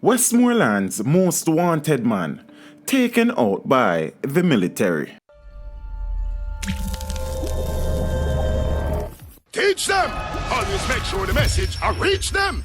Westmoreland's most wanted man, taken out by the military. Teach them! Always make sure the message reach them!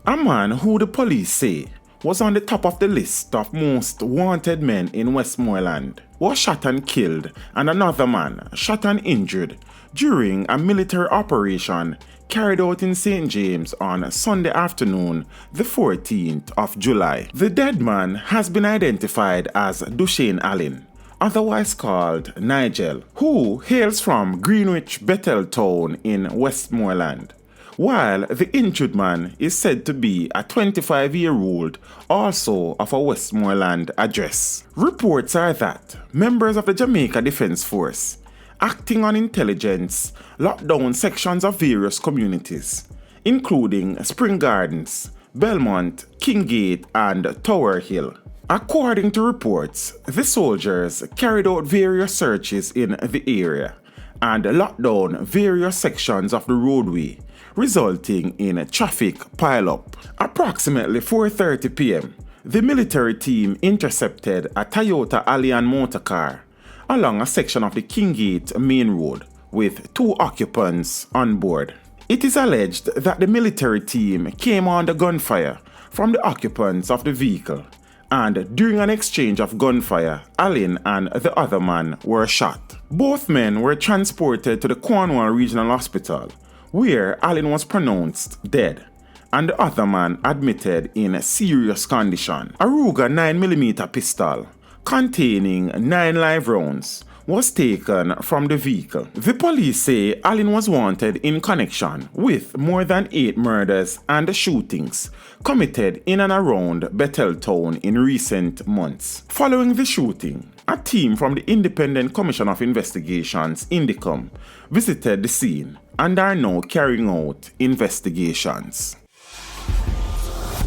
A man who the police say was on the top of the list of most wanted men in Westmoreland was shot and killed, and another man shot and injured during a military operation carried out in St. James on Sunday afternoon, the 14th of July. The dead man has been identified as Dushane Allen, otherwise called Nigel, who hails from Greenwich Bethel Town in Westmoreland, while the injured man is said to be a 25-year-old, also of a Westmoreland address. Reports are that members of the Jamaica Defence Force, acting on intelligence, locked down sections of various communities, including Spring Gardens, Belmont, Kinggate, and Tower Hill. According to reports, the soldiers carried out various searches in the area and locked down various sections of the roadway, resulting in traffic pileup. Approximately 4:30 p.m., the military team intercepted a Toyota Allian motor car along a section of the Kinggate main road with 2 occupants on board. It is alleged that the military team came under gunfire from the occupants of the vehicle, and during an exchange of gunfire, Allen and the other man were shot. Both men were transported to the Cornwall Regional Hospital, where Allen was pronounced dead, and the other man admitted in serious condition. A Ruger 9mm pistol containing 9 live rounds was taken from the vehicle. The police say Allen was wanted in connection with more than 8 murders and shootings committed in and around Bethel Town in recent months. Following the shooting, a team from the Independent Commission of Investigations, INDICOM, visited the scene and are now carrying out investigations.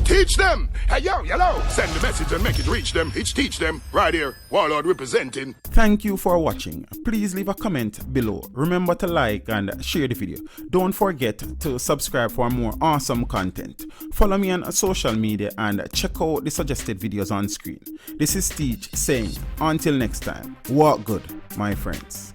Teach them! Hey, yo, hello! Send the message and make it reach them. It's teach them. Right here, Warlord representing. Thank you for watching. Please leave a comment below. Remember to like and share the video. Don't forget to subscribe for more awesome content. Follow me on social media and check out the suggested videos on screen. This is Teach saying, until next time, walk good, my friends.